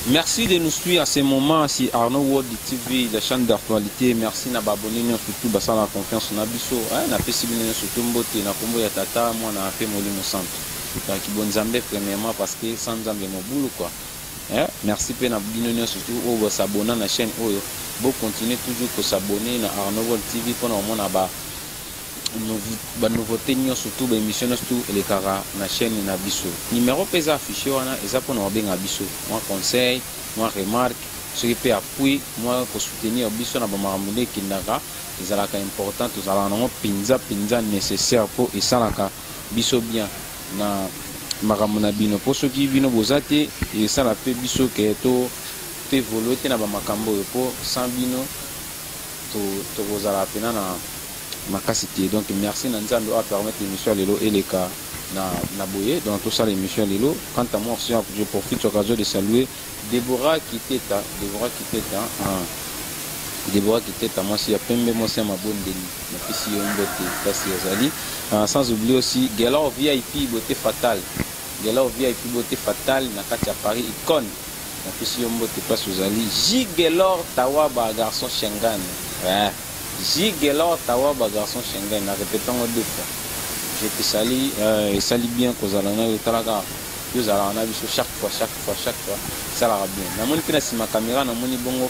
Merci de nous suivre à ce moment si Arnaud World TV, la chaîne d'actualité. Merci na abonné surtout basa la confiance na biso. Na pesi bino surtout mbote na kombo ya tata moi na fait molimo centre. Donc bon Nzambe premièrement parce que sans Nzambe mo boulot quoi. Merci pe na bino surtout au s'abonner na chaîne oyo. Bon continuer toujours ko s'abonner na Arnaud World TV pour na mona ba nouveauté surtout ba émission surtout les cara na chaîne na biso numéro pesa affiché wana eza pour na benga biso moi conseil moi remarque ce qui peut appui moi pour soutenir biso na ba makambo kindaka ezalaka important tozala na pinza nécessaire pour esalaka biso bien na makambo na bino pour ceux qui bino bozate esala pe biso ke to évoluer na ba makambo pour sans bino to bozala pena na makasité. Donc merci Nanzando à permettre l'émission Lelo et les cas na boye dans tout ça l'émission Lelo. Quant à moi je profite de l'occasion de saluer Déborah Kiteta moi si y a pembe moi c'est ma bonne délit ma fille beauté kasi Azali sans oublier aussi Gelor VIP beauté fatale na kati à Paris icône ma fille beauté pas Azali J Gelor Tawaba garçon Shengan Gelor Tawaba garçon Schengen, répétons deux fois. Je te salue et salue bien qu'aux alana de Talaga. Nous allons chaque fois. Ça va bien. Na moni pina si ma caméra, na moni bongo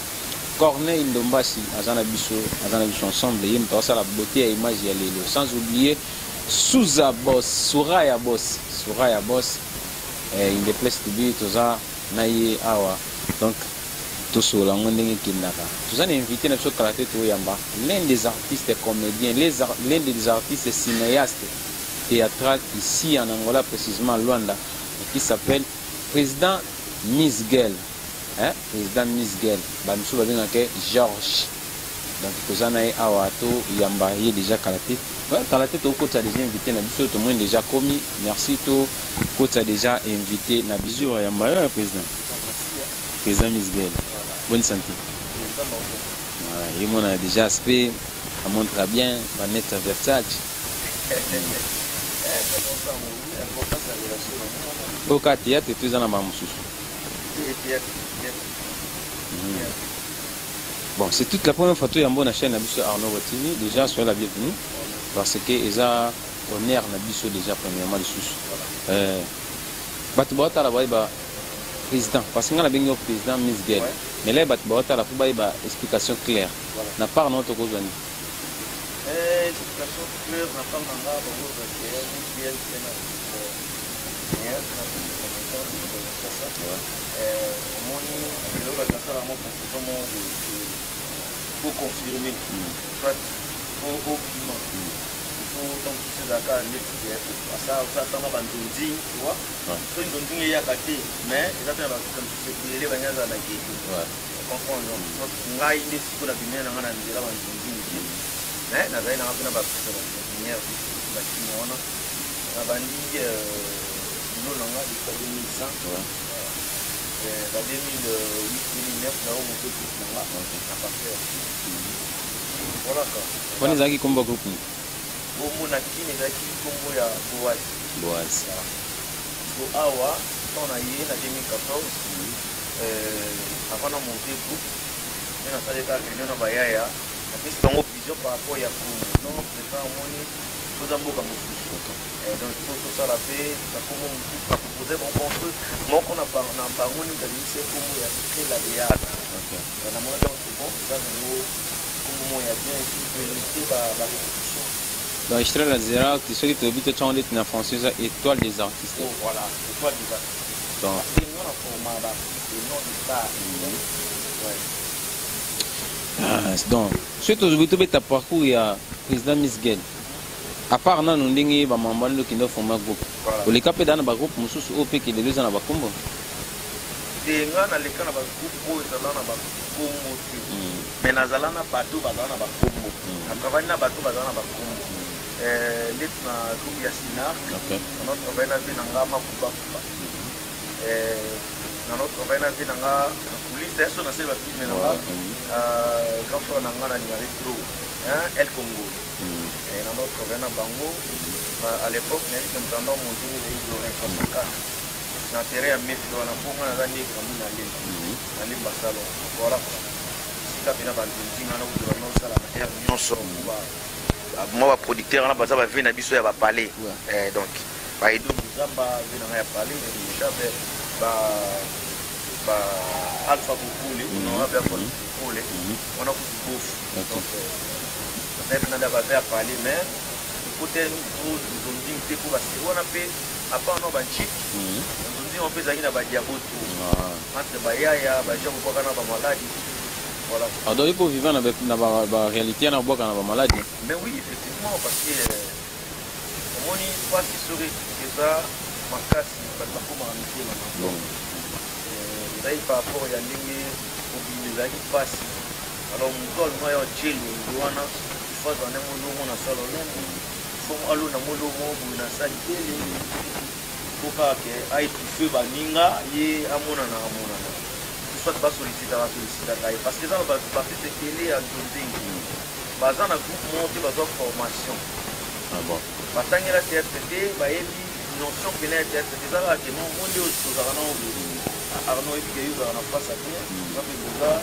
Corneille Ndombasi, azana biso ensemble. Il me passe la beauté à image ya lelo. Sans oublier Souza Boss, Souraya Boss. Il déplace de but tout ça, naïe awa. Donc tous on a invité notre karaté Toyamba, l'un des artistes comédiens, l'un des artistes cinéastes théâtrales ici en Angola, précisément à Luanda, qui s'appelle Président Miss Girl. Président Miss Girl, Georges. Donc tous on a awato Yamba, il est déjà karaté. Karaté to côté a déjà invité Nabiso, tout le monde déjà commis. Merci to côté a déjà invité Nabiso Yamba, président Miss Girl. Bonne santé. Et on a déjà aspect, on montre bien, on net Versace. Au cas théâtre, tu es en Mamoussou. Bon, c'est toute la première fois que tu es en bonne chaîne à Arnaud TV. Déjà, soyez la bienvenue. Parce que ils ont honneur à déjà premièrement les sous. Batubata la président, parce qu'on a bien le président Miss Girl. Mais là, il y a une explication claire. Na part notre cause. Explication claire, na part nanga bongo pour confirmer. Donc c'est d'accord ça attend bandoundi tu vois so ndoundi ya kati mais ils attendent que les banyaza la qui comprendre donc ngai ndi sikula bimena ngana ndira bandoundi mais na zaina ngapena ba première ba kimona na bandi no nanga di 2100 la 2008 2009 na au moto tout nanga à partir voilà quoi on est zaki kombo groupe Bomo na kini na kini kombo ya Boaz. So awa tona ye na 2014 avant na monter groupe na sale ka réunion na bayaya na pesi bango vision par rapport ya ko non c'est pas moni toza mboka mosusu donc tout ça la fait ça comme on proposer bon truc moi qu'on a bango ni dalise kombo ya la ya na moi donc c'est bon ça nous kombo ya bien et ba dans Estrela des artistes, ceux qui te habitent en ligne en français, étoile des artistes. Voilà, étoile des artistes. Donc, c'est non format, c'est non de ça. Donc, ceux qui ont ta parcours, il y a président Miss Girl. À part non, nous n'avons pas membre qui nous forment groupe. Pour les capés dans le groupe, nous sommes au pays qui est deux ans à Bakumbo. C'est un an les cas dans le groupe, ils sont dans le Bakumbo. Mais nous allons à Batou, dans le Bakumbo. Nous travaillons à Batou, dans le Bakumbo. Lit na groupe ya Sinar, notre travail na vie nanga makuba kuba. Notre travail na vie nanga police, ça na c'est la vie nanga. Quand on nanga na numéro 3, El Congo. Et notre travail na Bango, à l'époque, nous avons monté les îles de na terrain ya mefi wana ponga na zani kwa mimi na limba salo voilà sika pena ba ndinga na kuzo na sala na air nyonso moi ba producteur na baza ba vena biso ya ba parler donc ba edu zamba vena ya parler mais chabe ba alpha bukule on a bien bukule on a beaucoup donc peut-être na ba faire parler mais côté nous zonding te ko ba se wana pe apa no ba chik zonding on peut zaki na ba diaboto entre ba yaya ba jabu kwa kana ba maladie voilà alors il faut vivre na ba réalité na boka na ba maladie mais oui effectivement parce que on y pas si serait que ça makasi pas ba koma amitié na bon et par rapport à l'année les années passées alors mon col moi au chelo wana faut dans un molo on a solo faut allo na molo mo na sali tele ko ka ke ai tu feu baninga ye amona na soit ba solliciter parce que ça va partir de télé en journée bazana groupe monter bazana formation ah bon batangela TFT ba yebi notion pénale TFT ça va que non on dit aux choses Arnaud et puis il y a une face à terre ça fait déjà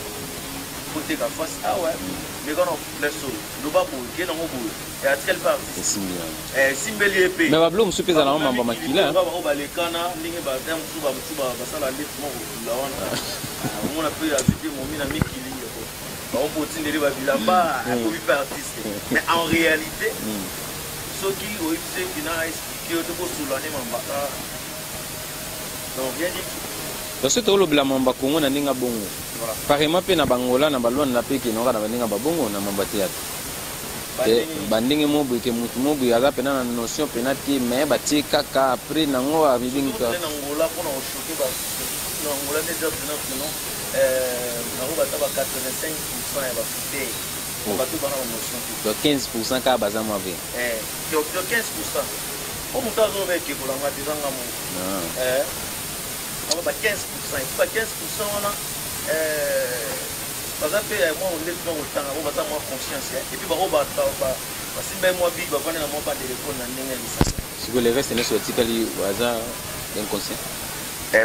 côté la face ah ouais mais quand on les sauts le bas pour qui dans mon bout et à quelle part c'est simbeli épée mais bablo musu pesa na mamba makila ba ba le kana lingi ba dem suba ba sala lift mo la wana on a pris la vidéo mon mina mikili ba on peut tindeli ba bilamba pour vivre artiste mais en réalité ceux qui ont été qui n'a expliqué de ko soulaner mamba donc rien dit parce que tolo bila mamba kongo na ninga bongo parema pe na bangola na balon na pe ki no kana baninga babongo na mamba théâtre bandinge mobu ke mutu mobu ya pe na notion penati mais bati kaka après nango a bibinga na ngola pona o choquer ba na ngola déjà non na roba taba 85% ya ba fité on va tout bana notion donc 15% ka bazama ve donc 15% o mutazo ve ke kolanga tizanga mo on va 15%, pas 15% on a parce que moi on est dans le temps on va avoir conscience et puis on va si même moi big va prendre la pas téléphone na ndenge ça si vous le reste ne soit tikali waza inconscient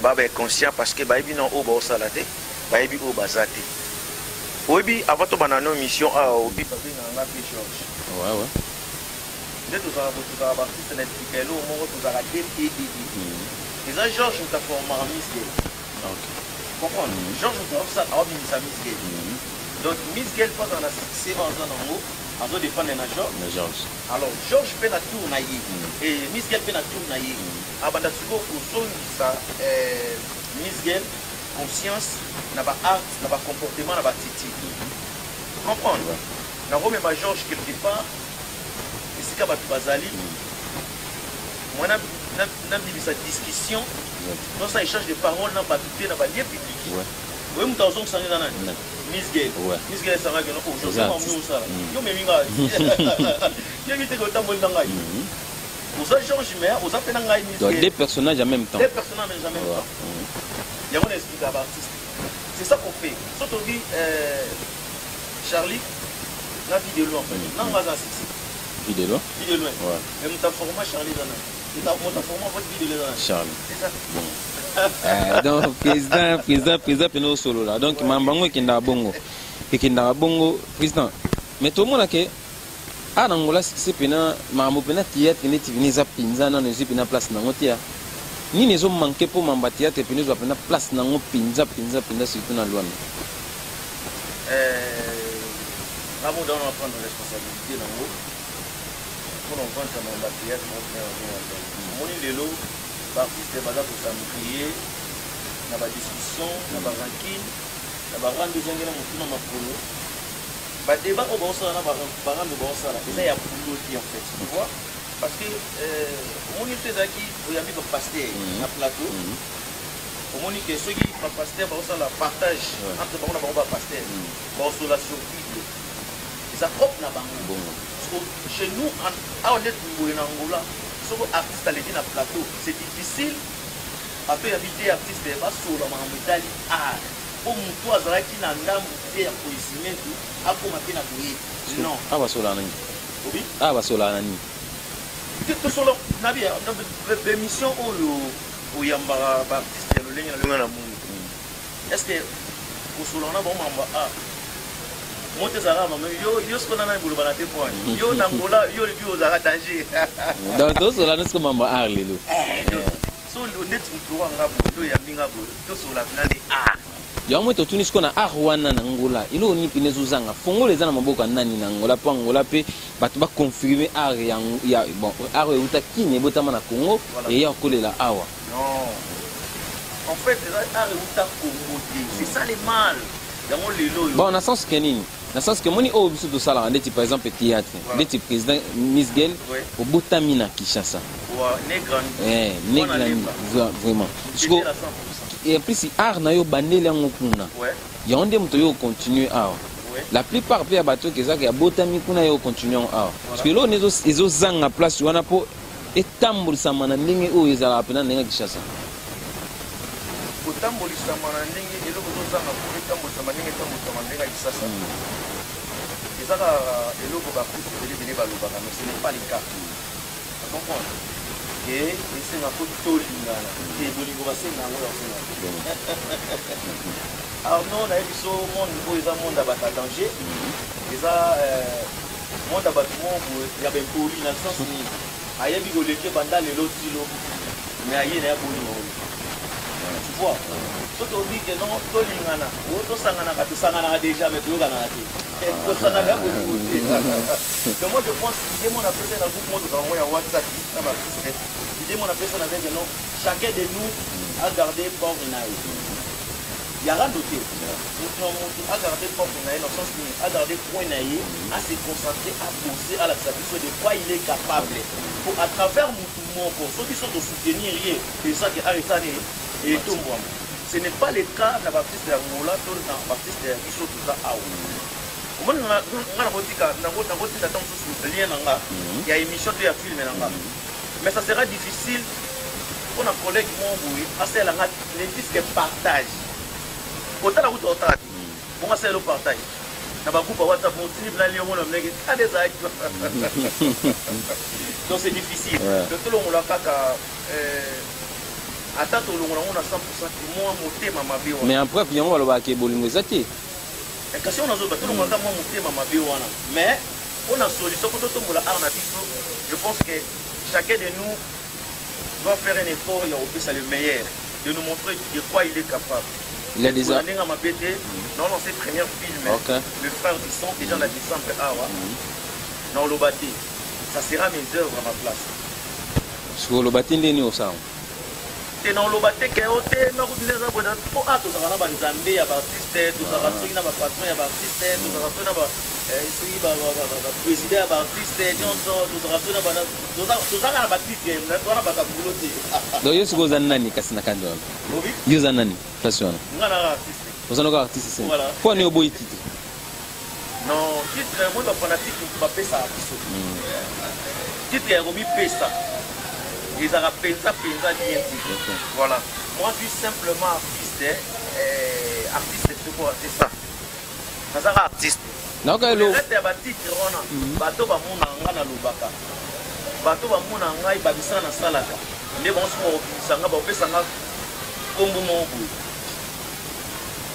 ba conscient parce que ba non o ba salate ba bi o bazate obi avant to banano mission a obi ba na pe George ouais de tout ça ba artiste net tikelo mo to za rater et là, Georges nous a formé en Miss Gay. Comprends? Georges nous a fait ça à Miss Gay. Donc, Miss Gay, pas dans la succès, en haut, en train de défendre les Georges. Alors, Georges fait la tour naïe. Et Miss Gay fait la tour naïe. Avant de se ça, Miss Gay, conscience, n'a pas art, n'a pas comportement, n'a pas titi. Comprends? N'a pas même Georges quelque part, et c'est qu'à Bazali. Moi, n'a sa discussion dans ça échange de paroles n'a pas tout dans pas lieu public oui nous t'en sommes sangés dans Miss Gay ça va que nous aujourd'hui on nous ça yo mais minga yo vite que t'as mon ngai aux échanges mais aux appels ngai Miss Gay deux personnages en même temps il y a mon explique à artiste c'est ça qu'on fait surtout dit Charlie la vidéo en fait non pas ça vidéo ouais mais nous t'as formé Charlie dans Charles. Donc président Peno solo là. Donc mambango qui n'a bongo. Et qui n'a bongo président. Mais tout le monde a que ah nangola c'est pena mamu pena théâtre qui n'est venu za pinza na nezu pena place na ngotia. Ni nezo manquer pour mamba théâtre pena zo pena place na ngo pinza surtout na Luanda. Amu doit prendre responsabilité dans ngo. Pour on vendre mamba théâtre mon lelo artiste baza ko s'amplier na ba discussion na ba ranking na ba rendre zongela mutuna makolo ba débat au bon ça na ba rendre bon ça là ça y a pour en fait tu vois parce que mon lelo ezaki oyambi ba pasteur na plateau au moni que ceux qui ba pasteur ba ça la partage entre ba ba pasteur ba sur la survie et ça propre na bango chez nous on est en Angola artiste à l'été dans le plateau, c'est difficile après inviter artiste et pas sur la médaille art. Pour toi, ça qui n'a pas de poésie, à quoi ma peine à courir. Non. Ah, va sur la nuit. Oui. Ah, va sur la nuit. Tout solo, Nabi, l'émission où oyambaka baartiste ya lolenge na longa na mungu est ce que kosolana bomamba a moto ezalaka mama yo siko nana bolobana te poani yo na ngola yo lebi ozalaka danger donc tosolana siko mamba art lelo so ndeti motu wanga boye to oyambi nga boye tosola finale art yango moto tuni siko na art wana na ngola ilo ni pine ezozanga fongolo eza na maboko ya nani na ngola mpo angola mpe bato baconfirme art ya bon art euta kini ebotama na congo eya kokolela awa non en fait art euta congo te c'est ça le mal yango lelo oyo bon na sens ke nini na sens ke moni oyo biso tosalaka ndeti par exemple théâtre ndeti président Miss Girl obotami na Kinshasa negrani vraiment et plus art na yo bandeli yango kuna yango nde moto yo continue awa la plupart mpe ya bato kezaka ya botami kuna yo continue awa parce que loo ezozanga place wana mpo etambolisama na ndenge oyo ezalaka mpena ndenge ya Kinshasa kotambolisama na ndenge eloko ezozanga mpo etambolisama ndenge etambolisama ndenge ya Kinshasa ezaka eloko bakutu ebele balobaka mais ce n'est pas le cas comprendre et esenga mpo tolingana te bolingo basenga yango ya kosenga arno nayebi so monde oyo eza monde ya bato ya danger eza monde ya bato moko ya bempoli na sens nini ayebi koleke banda lelo tilo mais aye na ya bolingo oyo tu vois soki obi ke non tolingana oyo tosanganaka tosanganaka déjà mais toyokanaka te tosanganaka ya bolingo te donc moi je pense idée mon appelle ça na groupe moko tokango ya WhatsApp na baartiste idée mon appelle ça na que non chacun de nous a gardé porte naïe il y a rien d'autre a gardé porte naïe dans le sens a gardé point naïe à se concentrer à poser à la satisfaction de quoi il est capable pour à travers mon pour ceux qui sont de soutenir rien et ça qui arrête ça et tout moi ce n'est pas le cas de baptiste de Angola tout le baptiste de Biso tout ça à on nga na kotika nangotika tant sous lien nanga il y a émission de film nanga mais ça sera difficile pour un collègue mon boui à celle là les disques partage autant la route autant bon c'est le partage na ba groupe WhatsApp mon trip na lio mon mnege a des aides donc c'est difficile de tout le monde la kaka attends tout le monde on a 100% moi motema mabe mais en preuve yango baloba ke bolingo ezaki kasi on a zo bato ngaka moi motema mabe wana mais on a solution pour tout le art na biso je pense que chacun de nous doit faire un effort et on peut ça le meilleur de nous montrer de quoi il est capable. Il a déjà non c'est premier film le frère du sang déjà la décembre awa non lobati ça sera mes œuvres à ma place sur lobati ndeni osao te non lobati ke ote na ko dineza bona po ato ça na ba nzambe ya ba artiste to ça ratoi na ba patron ya ba artiste to ça ratoi na ba ici ba président ya ba artiste Johnson to ça ratoi na ba to ça na ba titre na to na ba ka buloti do yesu go zanani kasi na kando obi yo zanani fashion ngana artiste ozana ko artiste c'est quoi ne oboyi titre non titre moi ba fanatique ba pesa biso titre ya romi pesa ils ont pensa bien titre voilà moi je suis simplement artiste artiste c'est quoi c'est ça ça sera artiste na ka lo rete ba titre ona bato ba mona ngana lubaka bato ba mona ngai ba bisana na salaka nde bon so sanga ba pesa nga kombo mobu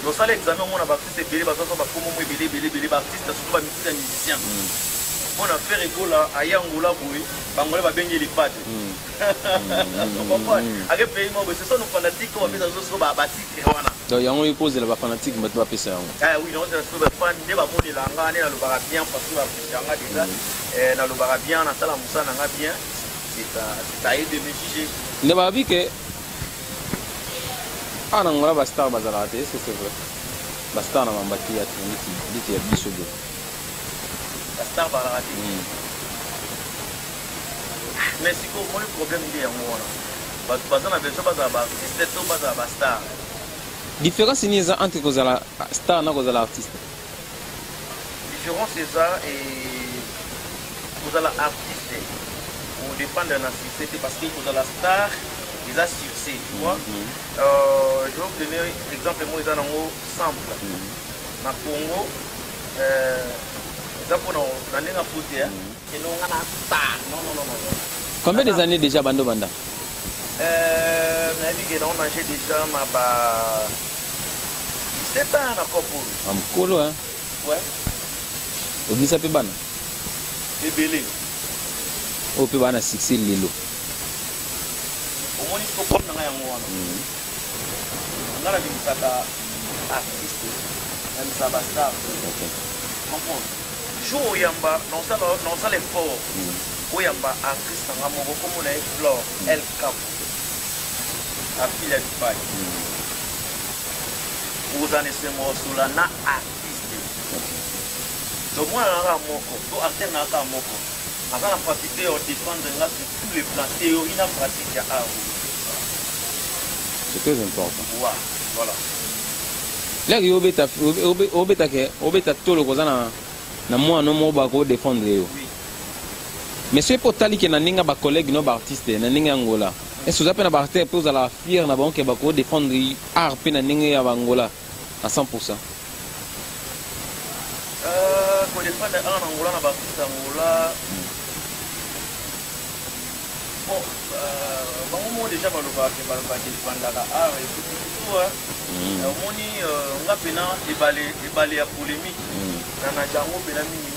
no sala examen mona ba artiste belé ba so ba kombo mo belé ba artiste surtout ba musicien on a fait rigola à Yangola boui bangola ba bengi lipate avec pays mo c'est ça nos fanatiques on met dans so ba titre wana donc yango il pose la fanatique mais pas pesa yango ah oui non c'est ba fan de ba moni langa ne lo ba bien parce que ba yanga déjà na lo ba bien na sala musa na bien c'est à de me juger ne ba bi que ana ngola ba star bazala te est-ce que c'est vrai ba star na mambati ya trinity ya biso do la star balarati mais si vous avez un problème il y a un parce qu'on a besoin de artiste tout pas de star différence ni ça entre cause la star na cause la artiste différence c'est ça et vous avez l'artiste on dépend de la société parce que vous avez la star ils a succès tu vois je vais vous donner exemple moi ils ont un sample na Congo combien des années déjà Bando Banda on a déjà ma 17 ans encore pour. Am kolo hein. Ouais. Obi sa pe bana. Et belé. O pe bana succès lelo. Au moins il faut comme na yango wana. Ngala bi saka artiste. Même ça va star. OK. Comprends. Jour yamba non ça l'effort. Oyamba artiste nga moko comme on a Flore El Cap. A fille du pai. Vous en êtes sur la na artiste. Donc moi là moko, to artiste na ka moko. Avant la pratique on défendre là sur tous les plans théorie na pratique ya art. C'est très important. Voilà. Là obeta tolo kozana na moi no mo ba ko défendre yo. Oui. Mais c'est pour tali que na ninga ba collègue no ba artiste na ninga Angola. Est-ce que vous avez un artiste pour la fier na banque ba ko défendre art pe na ninga ya Angola à 100%. Pour défendre art en Angola na ba Angola. Bon, bon déjà ba lo ba défendre la art et tout hein. On dit nga pena ebale ya polémique. Na jango pena mingi.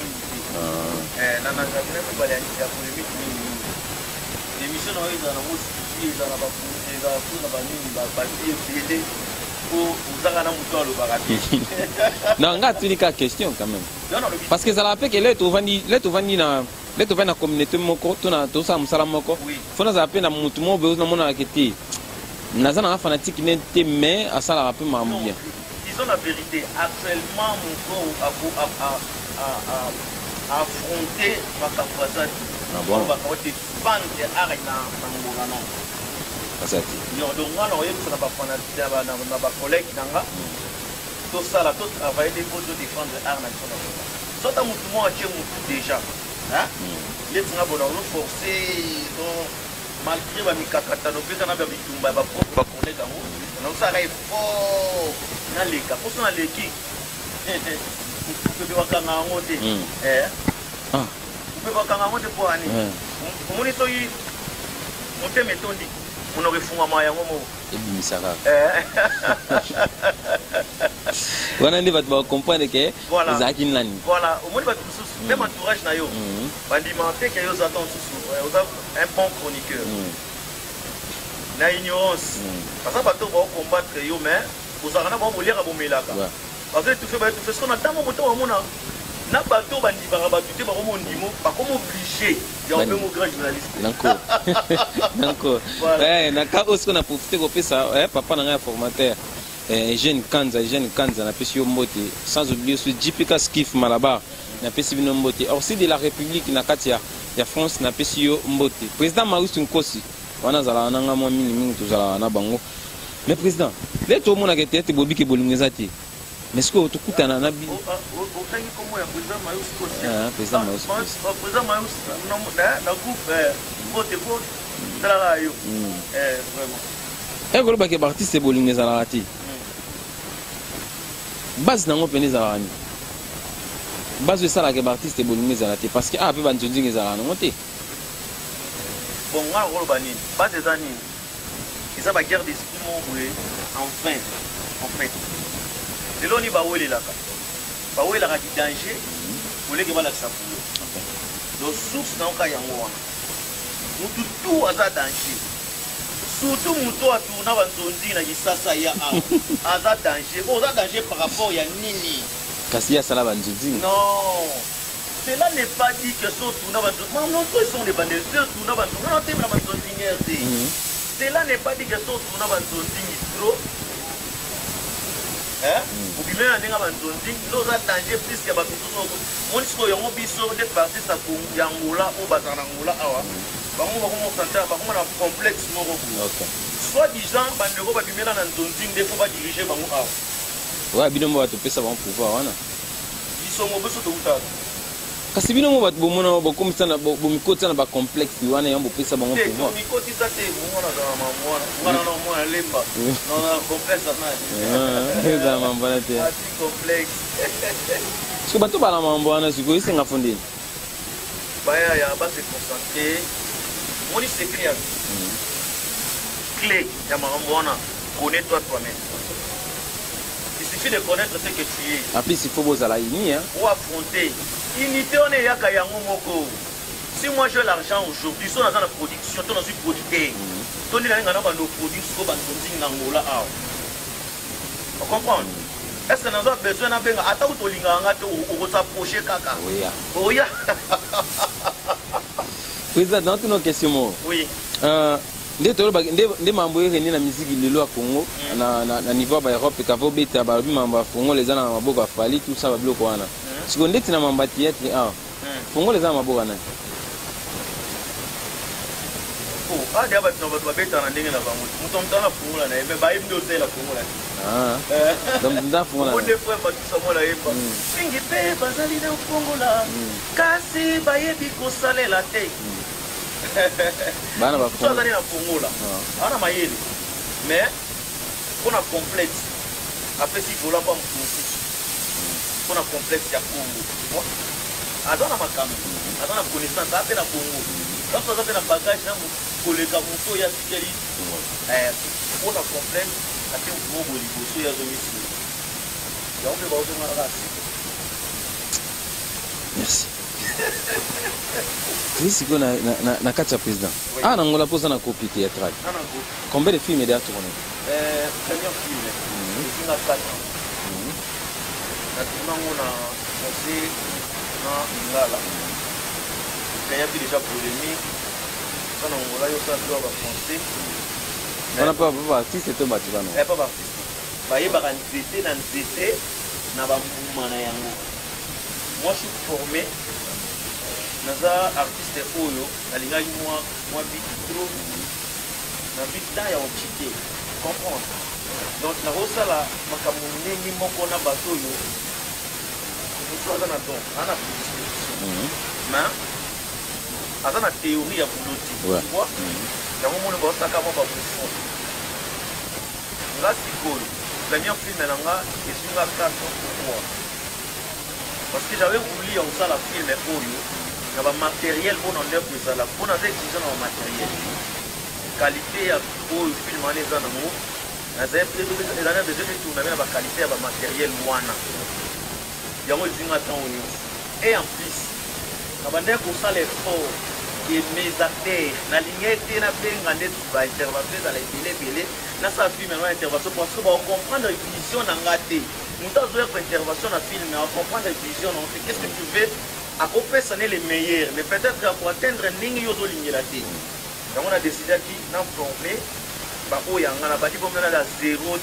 Nana jamais pas aller à polémique l'émission on est dans la mousse dans la bakoute dans la banini ba pour uzanga na muto lo barapi non nga tu ni ka question quand même parce que ça rappelle que les to vandi na communauté moko to na to sa musala moko fona za pe na mutu mo be na mona aketi na za na fanatique nete mais à ça la rappelle mamou bien disons la vérité actuellement mon corps a affronter ma capacité bon ba ko te fan de arena na non asati yo donc ngala oye na ba fana na ba collègue nanga tout ça là tout travailler des mots de défendre art national so ta mutu mo ache mutu déjà hein les nga bona on forcer donc malgré ba mikakata no peka na ba bitumba ba propre ba collègue ngo donc ça va fort na leka pour ça leki Vous pouvez voir quand voilà, on va comprendre que voilà, au moins même entourage na yo bandimenter que yo attendent un bon chroniqueur na ignorance parce que bato ba combattre yo mais vous avez pas lire bon melaka parce que tu fais ce qu'on a tellement monté au monde na bato bandi ba batuté ba mo ndimo pas comme obligé ya un peu mon grand journaliste d'accord na ka aussi on a profité ko pesa papa na nga formateur jeune Kanza na pesi yo mbote sans oublier ce JPK Skif Malabar na pesi bino mbote aussi de la République na kati ya France na pesi yo mbote président Marius Nkosi wana zala na nga mo mingi to zala na bango mais président les to mona ke tete bobi ke bolungeza te mais ce que tu kutana na bi président Marius Nkosi président Marius na groupe vote pour la yo vraiment golo ba ke artiste bolungeza la te base nango pene za ni base ça la ke artiste bolungeza la te parce que pe banzonzi za nango te bon nga golo ba ni base za ni ils ba guerre d'esprit mo boulé en fait de l'oni ba wele la ki danger pour les que bala ça pour donc source na ka yango wana mutu tout aza danger surtout mutu a tourna banzonzi na kisasa ya aza danger par rapport ya nini kasi ya sala banzonzi non cela n'est pas dit que sont tourna banzonzi non ils sont des bandits tourna banzonzi non t'es na banzonzi cela n'est pas dit que sont tourna banzonzi trop ou bien na ndenge banzonzi loza danger plus ya bapituso monisiko yango biso des parties sa Angola ou batana Angola awa bango bakomo santé bakomo na complexe moko soit disant bandeko babimela na nzonzi nde fo badiriger bango awa ouais bino mo bato pesa bango pouvoir wana biso mo beso to utaka kasi bino mo bato bomona bokomisa na bomikoti na ba complexe wana yambo pesa bango pouvoir mikoti za te mona za mwana na mwana lemba na complexe na za mambo na te ati complexe siko bato bala mambo wana siko isenga fondeni baya ya ba se concentrer moni secret clé. Connais-toi toi-même. Il suffit de connaître ce que tu es. En plus, il faut vous aller unir. Pour affronter. Unité, on est yaka yango moko. Si moi j'ai l'argent aujourd'hui, si on a dans la production, on a une producteur. On est dans la production, on a une on comprend? Est-ce que nous avons besoin d'un peu de temps pour s'approcher kaka? Oui. Oui. Président, dans toutes nos questions. Oui. Nde mambo yeni na musique lelo ya Congo na niveau ba Europe ka vo beta ba bi mambo fongo les ana maboko afali tout ça ba biloko wana siko ndeti na mamba théâtre fongo les ana maboko wana ah dia ba to beta na ndenge na bango mutomta na fongo na ebe ba ibi ose la fongo la donc nda fongo na on des fois ba tout ça la eba singi pe bazali na fongo la kasi ba yebi ko salela te bana ba fongo bazali na fongo la ana mayele mais on a complexe après si vola pas mfusi on a complexe ya Congo adona makambo adona connaissance ape na Congo quand on a un bagage na koleka muto ya sikeli on a complexe ate mbobo liboso ya zomisi ya on peut ba ozonga na merci si qu'on a quatre présidents ah non on la pose na copie théâtrale combien de films déjà tourné premier film c'est na 4 na tournement on a passé na Ingala il y a déjà polémique quand on a eu ça doit français on n'a pas artiste c'est pas bâtiment non pas artiste ba yeba kan nzete na nzete na ba mumana yango moi je suis formé naza artiste oyo nalingai moi bitro na bita ya okite comprendre donc na rosala makambo ndenge moko na bato oyo na don ana mais aza na théorie ya buloti tu vois yango moni baosaka mo babufon nga sikoyo premier film na nga esunga 4 pourquoi parce que j'avais voulu osala film oyo na bamatériel mpona ndeko ezala mpona aza exige na bamatériel qualité ya oyo film wana eza nango ezana besoin etourna me na baqualité ya bamatériel wana yango ezinga ntango nyonso et en plus na bandeki kosala effort ye mes acteurs nalingi ete nabenga ndeti baintervention ezala ebele nasala film yango ya intervention parce que baocomprendre vision na nga te moto azoyeka intervention na film aocomprendre vision na te qu'est ce que tu veux akopesa ne le meilleur mais peut-être pour atteindre ndenge yo ozolingela te yango na décidaki na forme baoyo yanga na badi bomena na zéro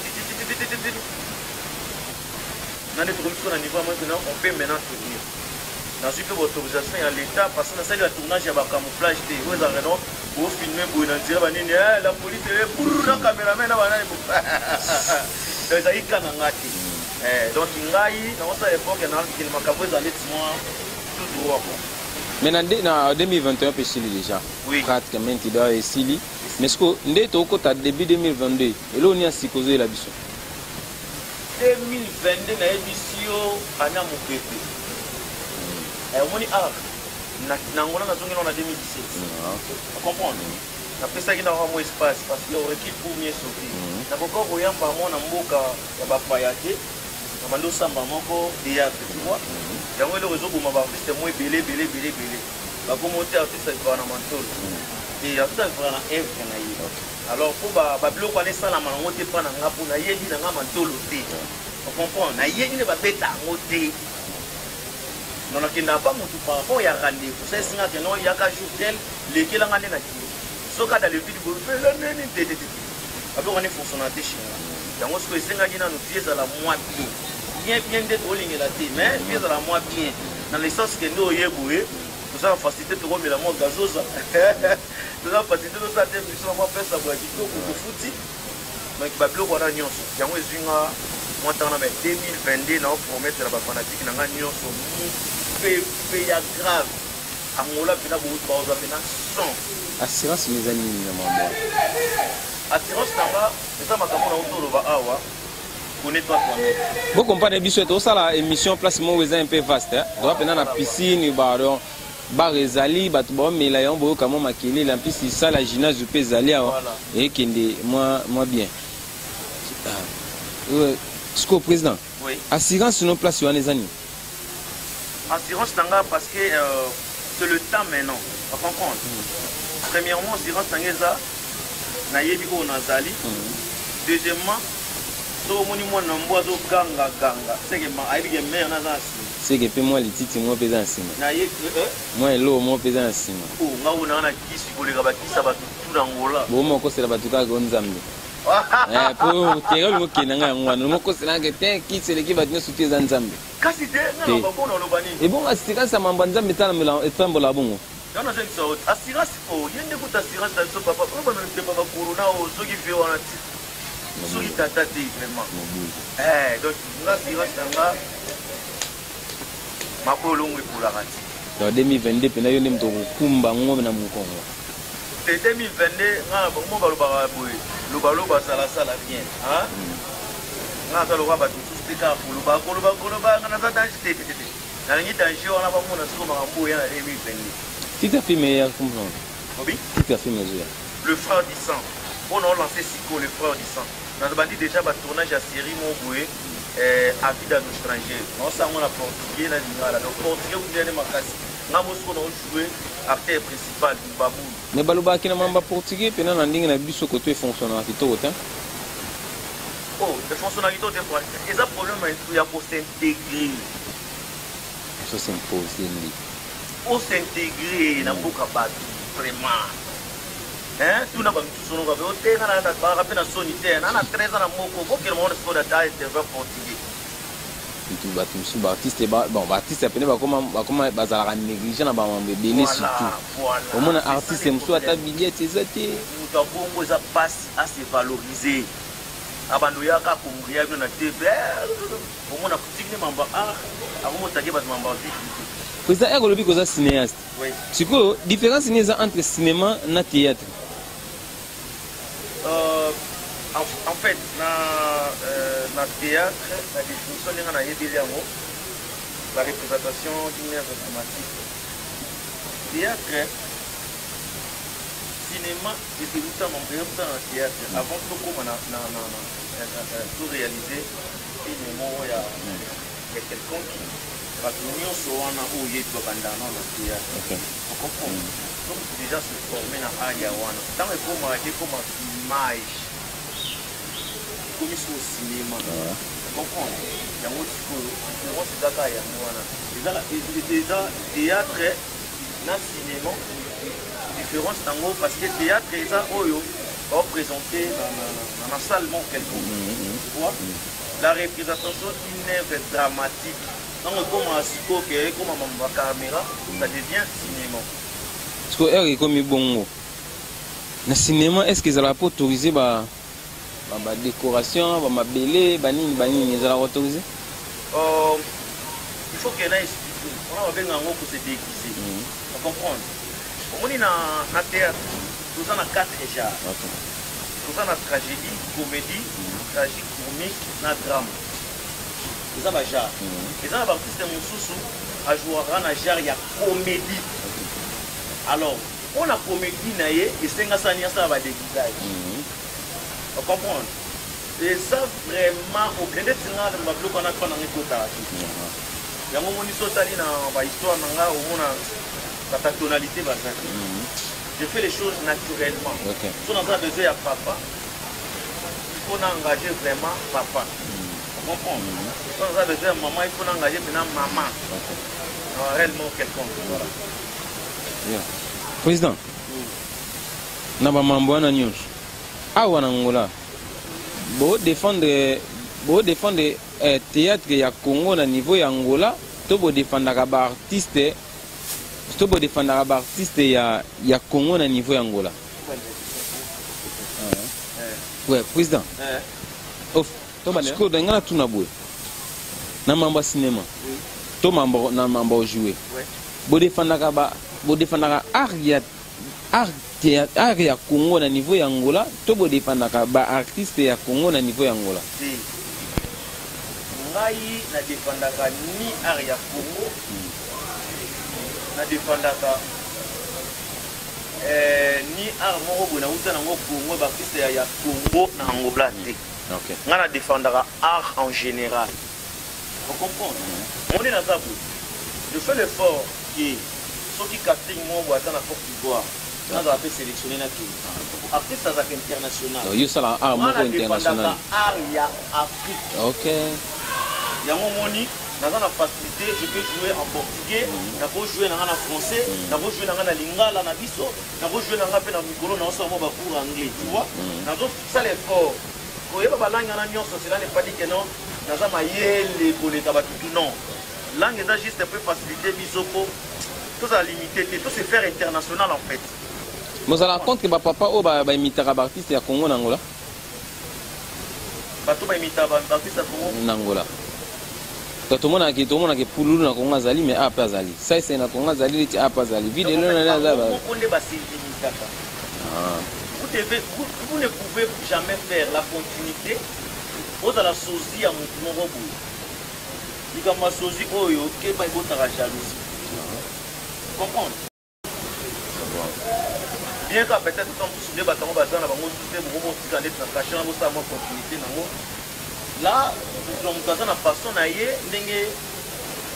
na nde tokomi na niveau maintenant on peut maintenant tournir nazwi mpe baautorisation ya l'état parce que nasali ya tournage ya bacamouflage te oyo ezalaka no bofilme boye na nzira banini la police na cameraman na banani ezali ka na nga te donc ngai nakosala époque nakokende makambo ezali ti mwa tout droit quoi. Mais en 2021 peut sili déjà pratiquement il doit sili mais ce que ndé to ko ta début 2022 et là on y a sikozo la biso 2022 na émission ana mopepe moni na ngona na zongi na 2017 comprendre na pesa kina kwa mo espace parce que aurait qui pour mieux sauter na boko boyamba mona mboka ya bapayate na mando samba moko ya tu vois yango le réseau boma ba artiste mo belé ba ko monter artiste va na mantolo et artiste va na evre na yi alors pour ba biloko na sala mango te pa na ngapo na yebi na nga mantolo te on comprend na yebi ne ba beta ngote non nakenda pas mutu par rapport ya rendez-vous ça singa que non ya ka jour tel lequel ngane na ki so ka dans le vide go fe la neni te abi on est fonctionnateur chez yango ce que singa dina no pièce à la moi bien de tolingi la te mais pièce à la moi bien dans le sens que nous yeboé nous avons facilité to remela mo gazoza nous avons facilité to ça te mission moi pesa boa diko ko futi mais ba bloko na nyonso yango ezinga moi tant na 2022 na promettre ba fanatique na nga nyonso fait grave Angola pena boza pena son assurance les amis na mambo assurance nanga eza makambo na utolo ba awa connais-toi toi-même vous comprenez biso to sala émission place mo weza un peu vaste hein doit pena na piscine ba donc bar ezali bato baomela yango boyoka mwa makelele en plus ça la gymnase mpe ezali awa ekende mwa bien siko président assurance no place wana eza nini assurance nanga parce que c'est le temps maintenant on comprendre premièrement assurance nanga eza nayebi ko nazali deuxièmement so moni mwana mbo azoganga seke ma ayebi mère naza seke pe moi lititi mo peza nsima naye moi elo mo peza nsima ngau na kisi koleka bakisa batu tuna ngola bo mo kosela batu ka nzambe po kero mo kenanga yango wana mo kosela ke te kisi leki batu nsuti eza nzambe kasi te ngana babona lobani e bon assurance sa mamba nzambe tala mela etambola bongo yana je so assurance yende ko assurance dans papa on va même pas corona o soki ve wana ti soki tata te vraiment donc l'assurance nanga makolongo pour la rati dans 2022 pena yo ndem to kumba ngombe na mukongo te 2022 nga mo baloba boye lobaloba sala bien hein nga sala ba tu stika koloba nga na tata te na ngi danger wana ba mona siko makambo ya na 2022 qui t'a fait meilleur comprendre oui qui t'a fait meilleur le frère du sang on a lancé Siko le frère du sang dans le bandit déjà ba tournage à série mon boye à vie dans l'étranger on ça on a portugais na lingala donc portugais vous allez makasi nga mosko na jouer acteur principal du babou mais baloba kina mamba portugais pena na ndinga na biso ko to fonctionner kitoko ta oh le fonctionnalité des fois et ça problème il y a pour s'intégrer ça s'impose ni pour s'intégrer na mboka batu vraiment hein tout na ba mtuso no ba o tenga na ba ka pena sonité na 13 ans na moko ko ke mo na sport da te va portugais tout ba tout sous artiste ba bon artiste pena ba comment bazala négliger na ba mambe belé surtout au moins artiste mso ata billet ezate muta bongo za passe à se valoriser abandu yaka kumria na tebe au moins na kutikne mamba akomo tage ba mamba président ekolobi koza cinéaste sikoyo différence nini eza entre cinéma na théâtre en fait na théâtre la définition ndenge nayebeli yango la représentation d'une œuvre dramatique théâtre cinéma ezebuta mambeyabuta na théâtre avant tokoma to réaliser filme moko ya quelconque bato nyonso wana oyo yetu bakandana na théâtre ocomprendre donc déjà se former na aya wana ntango ekoma image ekomi so cinéma comprendre yango sikoyo différence ezaka yango wana eza théâtre na cinéma différence nango parce que théâtre eza oyo baoprésente na salle mon quelconque la représentation d'une œuvre dramatique. Donc, comme un siko, comme un caméra, ça devient cinéma. Parce que est comme bon. Le cinéma, est-ce qu'ils allaient pas autoriser la décoration, la belé, ils allaient autoriser? Il faut qu'il y ait un expliqué. On a besoin de se déguiser. On comprend. On est dans la théâtre. Nous avons 4 genres. Nous avons la tragédie, comédie, tragique, comique, na drame. Ils ont un genre. Ils ont un artiste Moussoussou à jouer un genre de comédie. Alors, on a comédie naïe et c'est un sania ça va déguisage. On comprend. Et ça vraiment au plein de temps dans le bloc on a pas dans les quotas. Il y a un moment où tali na ba histoire nanga au moins la tonalité basée. Je fais les choses naturellement. Si on a besoin à papa, il faut engager vraiment papa. On comprend. Si on a besoin à maman, il faut engager maintenant maman. Réellement quelconque. Voilà. Président, na ba mambo na news. Awa na Angola. Bo défendre théâtre ya Congo na niveau ya Angola, to bo défendre ba artiste. To bo défendre ba artiste ya Congo na niveau ya Angola. Ouais, président. Of to ba siko dangana tuna boy. Na mamba cinéma. To mamba na mamba jouer. Bo défendre art ya Congo na niveau ya Angola, to bo défendre ba artiste ya Congo na niveau ya Angola. Ngai na défendre ni art ya Congo na défendaka ni art moko boye nauta nango Congo bapiste ya Congo na Angola te. Nga na défendaka art en général. Vous comprenez? On est dans ça. Je fais l'effort qui ceux qui captent moi ou attendent la Côte d'Ivoire. Nous avons fait sélectionner la Kenya. Après ça, c'est international. Il y a un art international. Art ya Afrique. Ok. Il y a mon moni. Dans la facilité, je peux jouer en portugais, je peux jouer en français, je peux jouer en lingala, je peux jouer en micro, je peux jouer en anglais. Tu vois? C'est ça l'effort. Quand il y a des langues en union, cela n'est pas dit que non. Dans la maïelle, pour les tabacs, non. Langue est juste un peu facilité, bisoko. Tout ça limité, tout c'est faire international en fait. Mais vous allez compte que papa va imiter un artiste à Congo, en Angola? Bato va imiter un artiste à Congo en Angola. Tout le monde a qui poulou na Congo Zali, mais à pas Zali. Ça c'est na Congo Zali, tu as pas Zali. Vidéo là là. Vous ne pouvez jamais faire la continuité. Vous allez la sosie à mon robot. Il y a ma sosie, oh yo, qui va être la jalousie. Comprendre? Bien que peut-être quand vous souvenez, bah comment bazar, bah moi tout est bon, tout est en cachant, vous savez moi continuité, non? Là, nous avons une façon d'aller.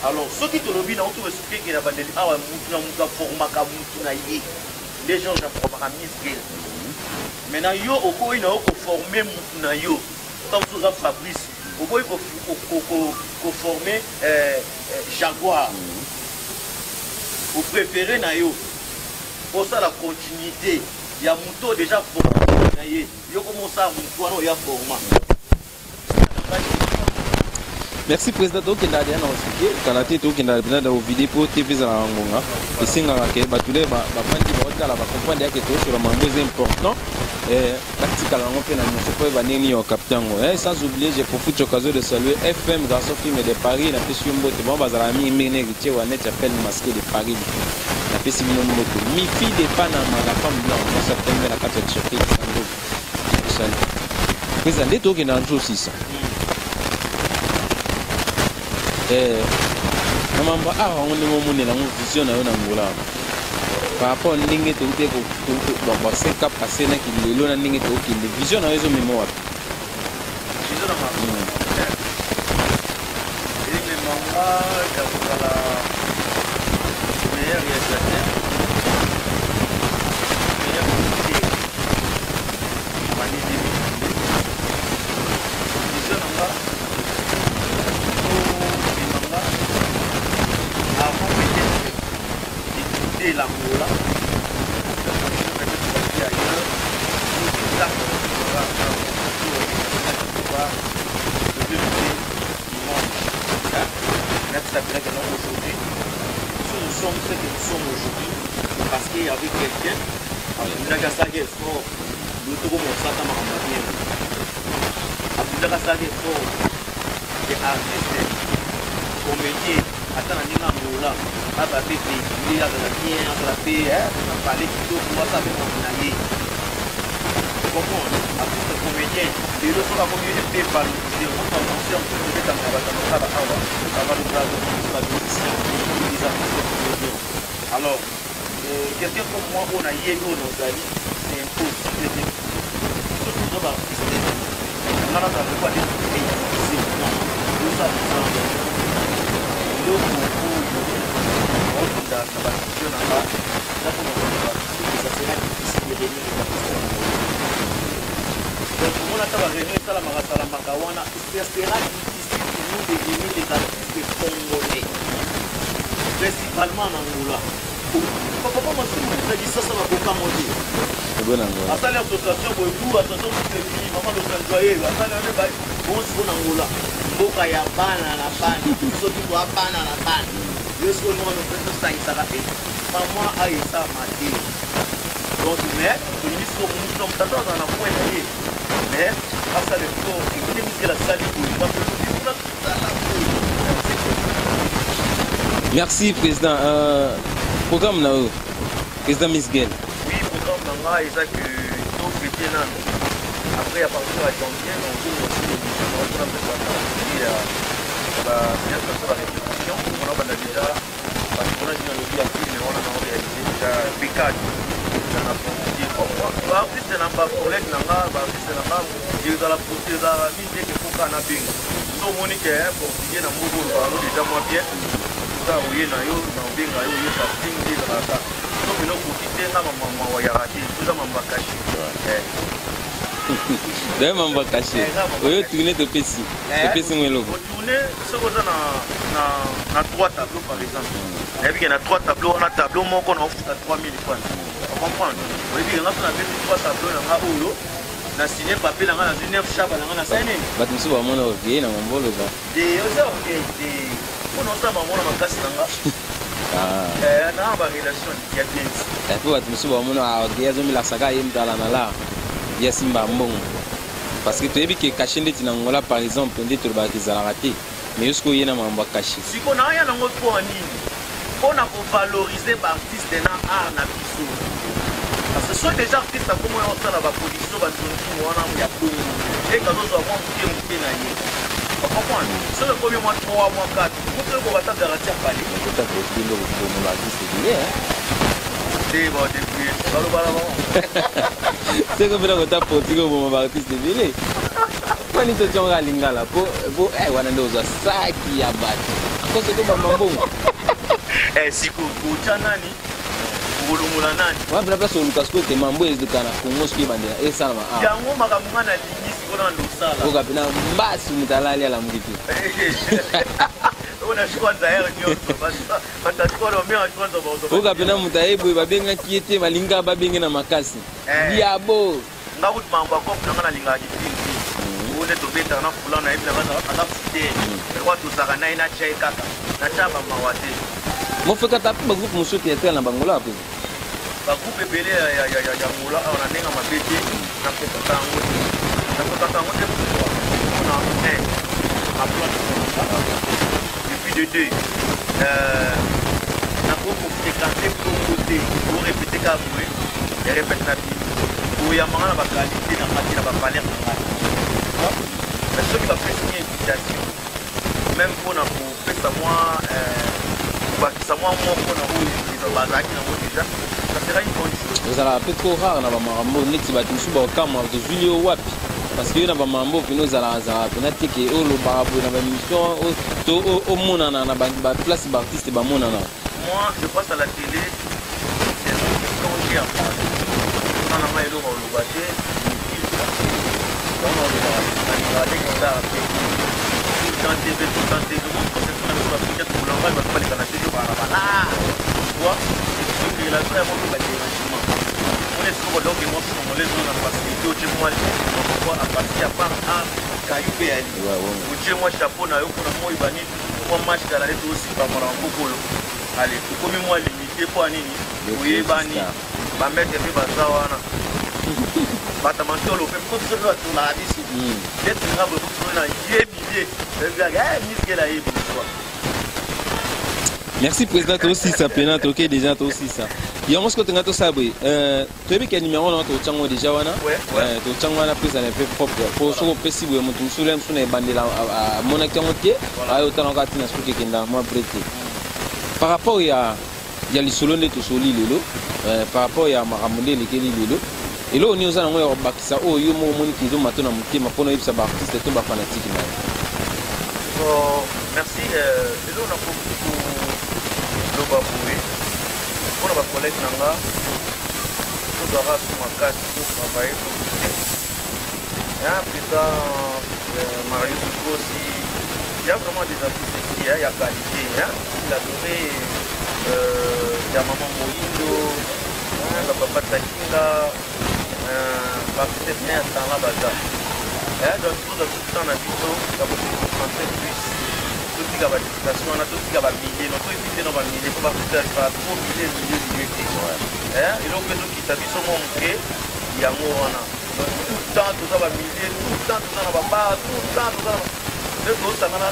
Alors, ceux qui te lobbyent, on trouve ce qui est la bande. Ah, nous avons formé les gens ont formé Misguel. Maintenant, yo au coin il a formé Moutunayo. Comme tout ça, Fabrice. Au coin il a formé Jaguar. Vous préférez Nayo. Pour ça, la continuité. Il y a Mouto déjà formé. Yo commence à Moutoano, il y a formé. Merci président to kenda dia na osike kana te to kenda bina da vidéo pour TV za ngonga esinga ke batule ba bandi ba otala ba comprendre que to sur le mango important tactical on fait na nous peut va nini au capitaine sans oublier j'ai profité l'occasion de saluer FM Garçon Film de Paris na pesi mbote bon bazala mi mine ki wa net appelle masqué de Paris na pesi mino mbote mi fille de Panama la femme blanche ça s'appelle la carte de choquée salut président to kenda njo 600 namamba awa ngone momune la vision na yo na ngola par rapport ndenge to te ko ba se cap passer na ki lelo na ndenge to ki vision na yo zo memo wapi vision na ma ile mama ya kala meilleur réalisateur l'Angola, nous sommes ce que nous sommes aujourd'hui parce qu'il y avait quelqu'un Nagasaki est fort, nous trouvons ça dans ma manière. Nagasaki est fort, des artistes, comédiens, attends, on est en Angola. Ah bah bébé, il y a de la bien, de la paix, on a parlé plutôt pour ça avec mon ami. Comment artiste comédien, les autres sont la communauté par le musée, on va penser un peu de temps à la awa, ça va nous faire la musicien, les artistes comédiens. Alors, quelqu'un comme moi, on a yé nos amis, c'est impossible. Surtout nos artistes, on a la voix des pays, c'est non, nous savons ça. Ça va fonctionner là. Là, ça sera difficile de réunir les artistes. Donc, on a réuni ça, la Makawana. Ce sera difficile pour nous de réunir les artistes congolais, principalement en Angola. Pourquoi moi, si vous avez dit ça, ça va beaucoup monter. À ça, l'association, vous, attention, vous les filles, maman de s'employer, à ça, on est bon, c'est en Angola. Mboka ya bana na bana, soki kwa bana na bana. Yesu nous nous ça il s'arrête. Pas moi à ça maté. Donc mais le ministre nous sommes d'accord dans la point de mais à ça le corps qui veut dire la salle pour merci président programme là président Misguel. Oui programme là et ça que tout fêter là. Après à partir de janvier on tourne aussi le programme de la bien sûr la répétition on a déjà parce qu'on a dit dans le on a réalisé déjà Picard. Artiste n'a pas collègue, n'a pas artiste n'a pas. Il a la poussée à la vie qui faut qu'on a bien. Donc Monique est pour bien à Mogo, déjà moi bien. Ça oui, na yo, na bien na yo, ça finit là ça. Donc il a profité na maman wa ya raté, tout ça maman caché. D'ailleurs maman caché. Oui, tourner de PC. De PC moi logo. Tourner, ce qu'on a na 3 tableaux par exemple. Et puis il y a 3 tableaux, on a tableau mon qu'on offre à 3000 francs. On comprend. Oui, il y a 3 tableaux na olo. Na signé papier na na 9 chaba na signé. But monsieur va mona ok na mbolo ba. Et ça ok, on a ça mona makasi nanga. Na ba relation ya bien. Et puis monsieur va mona ok ya zomi la saga yemtala na la. Ya simba mbongo. Parce que tu as vu que caché ndeti na ngola par exemple ndeti ba kizala raté. Mais jusqu'au yena mamba caché. Si qu'on a rien na ngoti pour nini. On a pour valoriser l'artiste na art na biso. Parce que ce sont des artistes comme on a la production va tourner on a ya pour et quand nous avons qui na yé. On comprend. C'est le premier mois 3 mois 4. Pour que on va ta garantir pas les. On t'a posé le pour l'artiste billet hein. C'est bon depuis. Allô balaba. C'est comme on t'a posé le pour l'artiste billet. Quand il te tient à lingala pour wana ndo za saki ya bati. Kwa sababu mambo siku kuchanani kulumula nani wapi labda so Lucas ko te mambo ezikana Kongo ski bandela esama yango makamuna na lingisi kona ndosala ko kapina mbasi mutalali ala mukiti ona shikwanza yero nyoto bata shikwana mimi shikwanza bazo ko kapina mutaibu babenga kiete balinga babenge na makasi diabo ngabuti mambo akop nanga linga jipingi one to beta na fulana hivi na bana fite kwa tusaka na ina chai kaka na chaba mawate mo feka tapi ba groupe muso théâtre na bangola apo ba groupe belé ya ngola on a nenga mabete na peka tango on a un plan depuis de deux na ko fréquenter pour côté pour répéter ka vous et répète na bi pour ya mangana ba qualité na mati na ba valeur na mais ceux qui va faire signer invitation même pour na pour faire moi ça moi pour na où bazaki na déjà ça sera une bonne chose ça la peut rare na ba mambo neti ba tusu ba kama de Julio wapi parce que na ba mambo pino zala na teke o lo babo na ba mission au mona na ba place ba artiste ba mona na moi je passe à la télé c'est quand j'ai appris on a maïlo au lobaté on a regardé comme ça dans TV tout le monde quand c'est sur la pour l'envoi va pas les canaliser par là tu vois et la vraie monde va dire on est sur donc ils montrent comment les gens ont passé au chez moi on voit à partir à part à Kayube ali au chez moi chapeau na yo kuna moi ibani kwa match dans la aussi par moi ngokolo allez comme moi limité pour nini oui bani ba mettre pe bazawana bata mantolo pe ko so na la disi d'être grave pour na yebie le gars miske la yebi quoi. Merci président aussi ça pénate OK déjà toi aussi ça. Yango ce que tu as sabé tu as vu quel numéro là tu chango déjà wana tu chango wana prise na fait propre pour so pesi bo mutu sulem suna bandela a monaki motie ayo tanaka tina suki kenda moi prêter. Par rapport ya les solo de to soli lelo par rapport ya maramonde lekeli lelo et là on est aux années bakisa o yo mo moni kizo matona mukema pona yebisa ba artiste to ba fanatique na. Merci lelo na ko lo ba poué pour ba collègue nanga to dara ma carte pour travailler ya pita Mario aussi il y a vraiment des artistes qui a qualité hein il a donné ya maman Moindo la papa Takinga l'artiste bien dans la bazar donc tout le temps na bito ya beaucoup plus tout qui va discussion na tout qui va millier notre éviter no va millier pour pas faire trop millier et donc nous qui tabiso mon que ya ngona tout le temps tout va millier tout le temps tout na ba tout le temps tout le tout sangana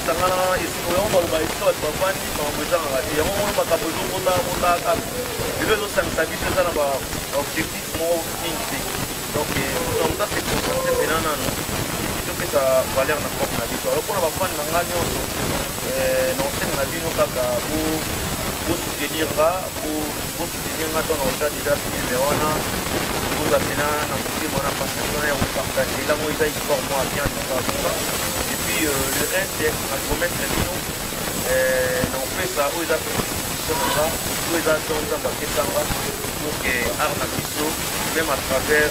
ici on va le bailler ça va vendre dans besoin à dire on va pas besoin on a et le tout ça tabiso ça na ba objectif mo inti donc on doit se concentrer maintenant que ça valeur na propre na vie alors pour la femme na ngani non c'est na vie no kaka pour soutenir là, pour soutenir là dans le déjà filmé vous appelez un petit mon partenaire ou partager là moi ils sport moi bien et puis le reste c'est à promettre les nous on fait ça où ils appellent là où ils attendent dans paquet ça pour que Arna Bisso même à travers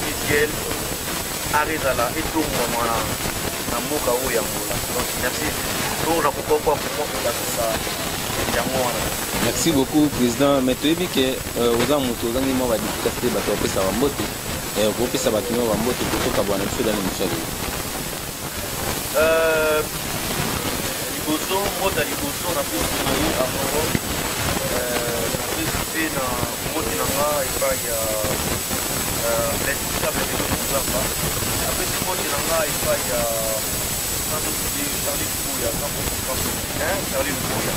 Miguel arrive là et tout moi na mboka où ya ngola donc merci pour la pourquoi pour moi ça merci beaucoup président mais tu as vu que aux amoutous aux animaux va dédicacer bateau après ça va monter et au plus ça va tenir va monter pour que bonne chose dans le Michel liboso mota liboso na plus à Moro na plus fait na moti na nga ipa ya responsable de Mozamba après ce moti na nga ipa ya Charlie Pouya Charlie Pouya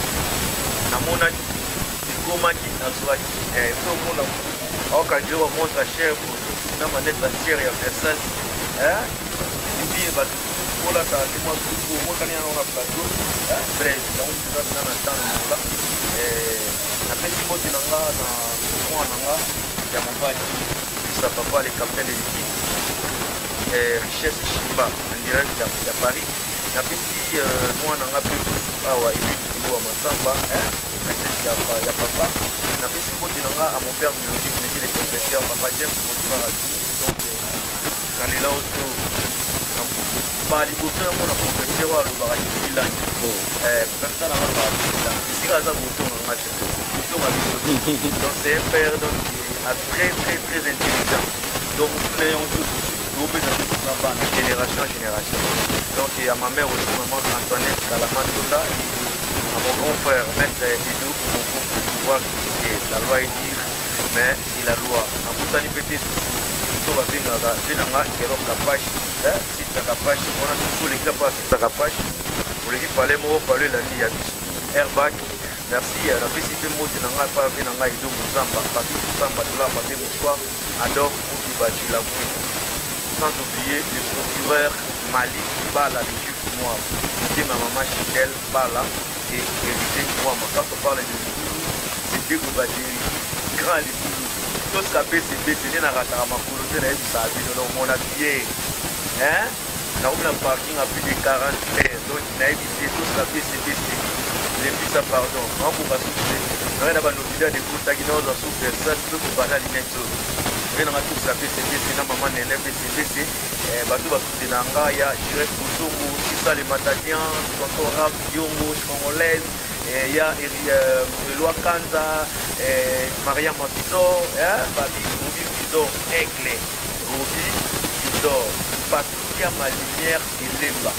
namona ikomaki nazwaki po mona okajua montre cher na manette cher ya Versace et bato pola ta moi tout moi quand il y a un plateau bref donc ça na temps là na petit mot na nga na moi na nga ya mobali ça papa le capitaine de l'équipe richesse Chimba en direct de Paris na petit moi na nga plus awa ibi wa masamba ya papa na petit mot na nga à mon père biologique mais les professeurs papa James Motivar donc dans les là autour ba liboso ya mona professeur wa lobaka kibilani personne n'a pas ici là ça bouton en match bouton à biso donc c'est un père donc très intelligent donc tous les gens tous génération en génération donc il y a ma mère aussi maman Antoinette Kalamandola et à mon grand frère maître Edou pour pouvoir critiquer la loi est dire mais il a loi en tout cas il peut être tout va bien là kero kapashi sita kapashi on a tous les capables sita kapashi pour les parler moi parler la vie à airbag merci la visite mot de nanga pas venir nanga ido muzamba papi muzamba de la papi mouchoir adore pour qui bâti la bouille sans oublier le procureur Mali Bala le juif noir c'était ma maman Chitel Bala et hérité moi quand on parle de c'était que bâti grand les tout ce que c'est bétonné dans la Ratamakolo, c'est la vie de mon habillé. Hein? Nous avons un parking à plus de 40 mètres, donc il a évité tout ce que c'est bétonné. Les plus ça, pardon. On peut pas souffler. Nous avons nos vidéos de cours, nous avons souffert ça, nous avons pas la ligne. Nous avons tout ça, c'est bétonné, maman n'est pas bétonné. Bateau va souffler dans la ya, direct pour tout, si ça les matadiens, tonton rap, yongo, congolaise. Il y a Eloi Kanza, Maria Mabizo, Babi, Ruby Bizo, Aigle, Ruby Bizo, Patoukia Malinière et Lemba.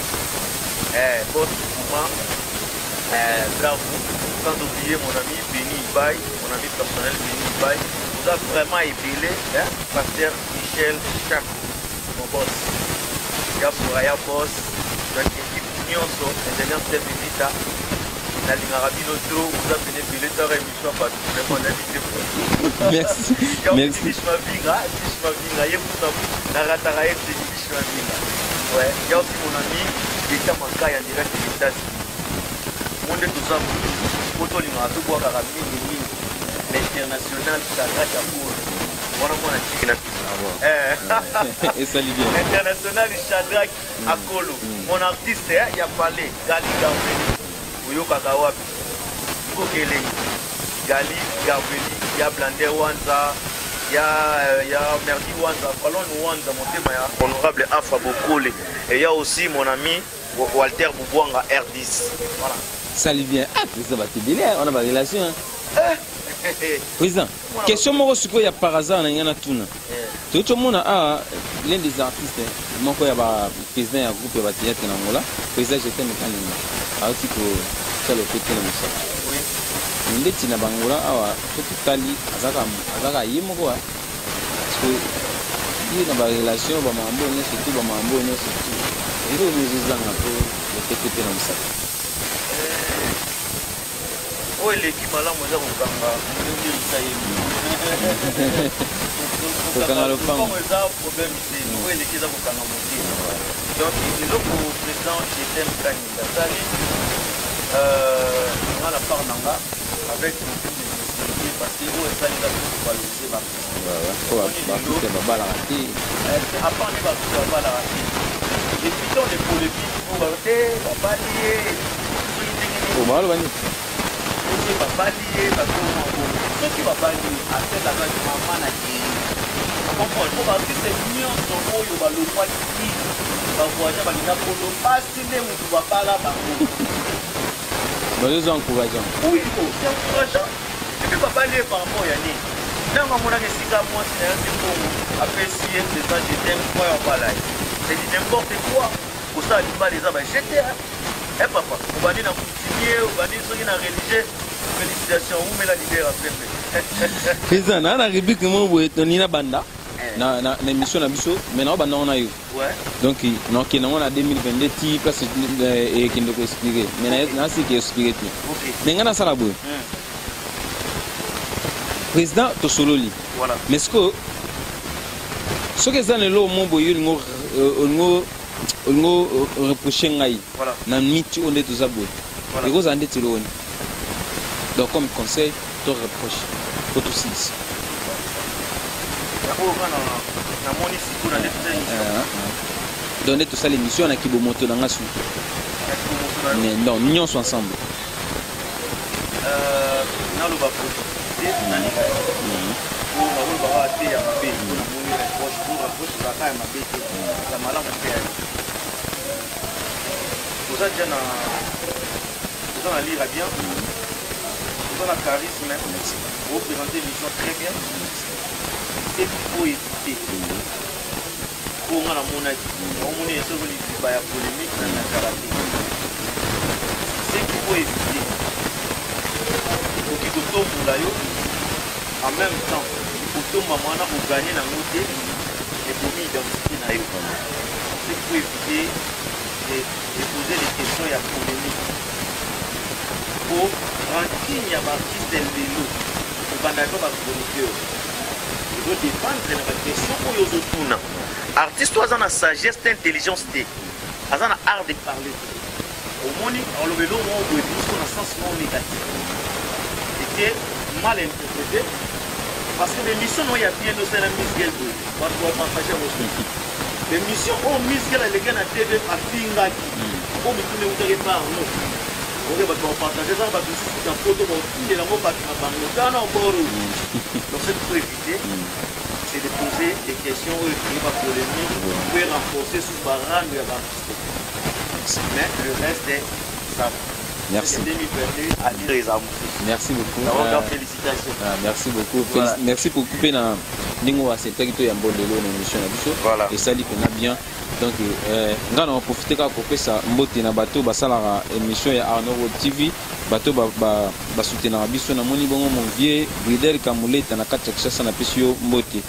Votre mouvement, bravo, sans oublier mon ami Benny Ibaï, mon ami personnel Benny Ibaï, vous a vraiment épilé, Pasteur Michel Chakou, mon boss. Il y a Soraya Boss, notre équipe Nyonso, ingénieur de Visita. Merci. Merci. Ouais, il y a aussi mon ami qui est en direct des États-Unis. L'international international Shadrach Akolo. Mon artiste, il y a parlé, Gali Gambeli. Oyo Kakawapi, Kokele, Gali, Gaveli, il y a Blander Wanza, il y a Merdi Wanza, Falon Wanza, mon thème est honorable Afra Bokole. Et il y a aussi mon ami Walter Boubouanga R10. Voilà. Salut bien. Ah, ça va te dire, on a ma relation. Président, question moi aussi qu'il y a par hasard, il y en a tout. Tout le monde a l'un des artistes, mon frère président d'un groupe de théâtre en Angola, président j'étais mécanicien. Alors tu peux faire le petit de ça. Oui. Mais les Tina Bangola, tout Tali, Azaka Yimoko, parce que il y a une relation, surtout, il faut nous un peu le petit de ça. Oh, l'équipe là, moi, j'ai problème ici. Oui, l'équipe a donc, le président qui était un candidat, on a la part d'anga, à avec parce que vous êtes allé valoriser l'artiste. À part les et puis dans les polémiques, on va dire, on va lier. On va lier, ceux qui vont pas lier, à cette la maman n'a dit. On comprend, il faut voir que c'est mieux en ce moment, il va le voir qui va voir, il va le pas si même on ne va pas là, par contre. C'est encourageant. Oui, c'est encourageant. Et puis, papa, il est par rapport à Yannick. Là, on a dit que moi, c'est un peu bon. Après, si je t'aime, moi, on va là. C'est dit n'importe quoi. Pour ça, il va les avoir jetés. Eh, papa, on va dire dans le coutumier, on va dire ceux qui sont religieux. Félicitations, vous mettez la libère après. Président, on a répliqué que moi, on a banda. Na émission na biso maintenant banda on a eu donc on a 2022 ti place et qui nous expliquer mais na c'est qui expliquer mais ngana sala boy président to sololi mais ce que ça ne lo mon boy ngo reprocher ngai na miti on est tous abou et vous en êtes lo donc comme conseil to reproche pour tous six. Donner tout ça l'émission à qui vous montez dans la suite. Non, nous sommes ensemble. Vous allez lire bien. Vous avez un charisme. Vous présentez l'émission très bien. C'est qu'il faut éviter. Pour moi, on a dit, c'est la polémique dans la karaté. C'est qu'il faut éviter. Il faut qu'il tombe là, en même temps, il faut tomber pour gagner la montée et pour m'identifier là. C'est qu'il faut éviter de poser des questions et la polémique. Pour rendre digne à l'artiste de l'eau, pour gagner la chroniqueur. Il doit dépendre de la question pour les autres. Artiste, tu as une sagesse, intelligence, tu as un art de parler. Au moins, on le vélo, on veut dire qu'on a un sens non négatif. C'était mal interprété. Parce que l'émission, il y a bien de ça, la Miss Gueule. On va partager vos trucs. L'émission, oh, Miss Gueule, elle est à TV, à Fingaki. Oh, mais tout le monde est par nous. On va partager ça, on va faire une photo, on va faire une photo. Donc, c'est pour éviter. C'est de poser des questions qui vont polémique, vous pouvez renforcer sous barrage de l'artiste. Mais le reste est ça. Merci. Merci beaucoup. Félicitations. Merci beaucoup. Voilà. Merci pour couper dans Ningo Aseta qui est un bon délai dans l'émission. Et ça dit qu'on a bien. Donc, on va profiter de couper ça. Mbote na bateau, basala émission ya Arnaud TV. Bateau ba soutenir biso na moni bongo mon vieux Bridel Kamuleta na kati kisa na pesio Mbote.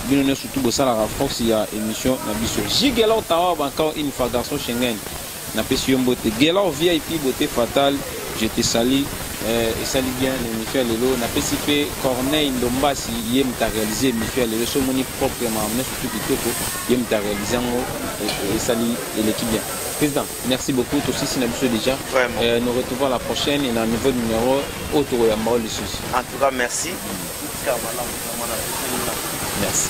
Bino ne surtout bosala force ya émission na biso. Gigelo tawa encore une fois garçon Schengen. Na pesio Mbote. Gelo VIP beauté fatale. Je te salue. Et ça lit bien l'émission Lelo. Na PCP Corneille Ndombasi yem ta réalisé l'émission Lelo. So moni proprement mais surtout kitoko yem ta réalisé et ça lit l'équipe bien. Président, merci beaucoup. Toi aussi, c'est déjà. Nous retrouvons la prochaine et dans un nouveau numéro autour de la mort. En tout cas, merci. Merci.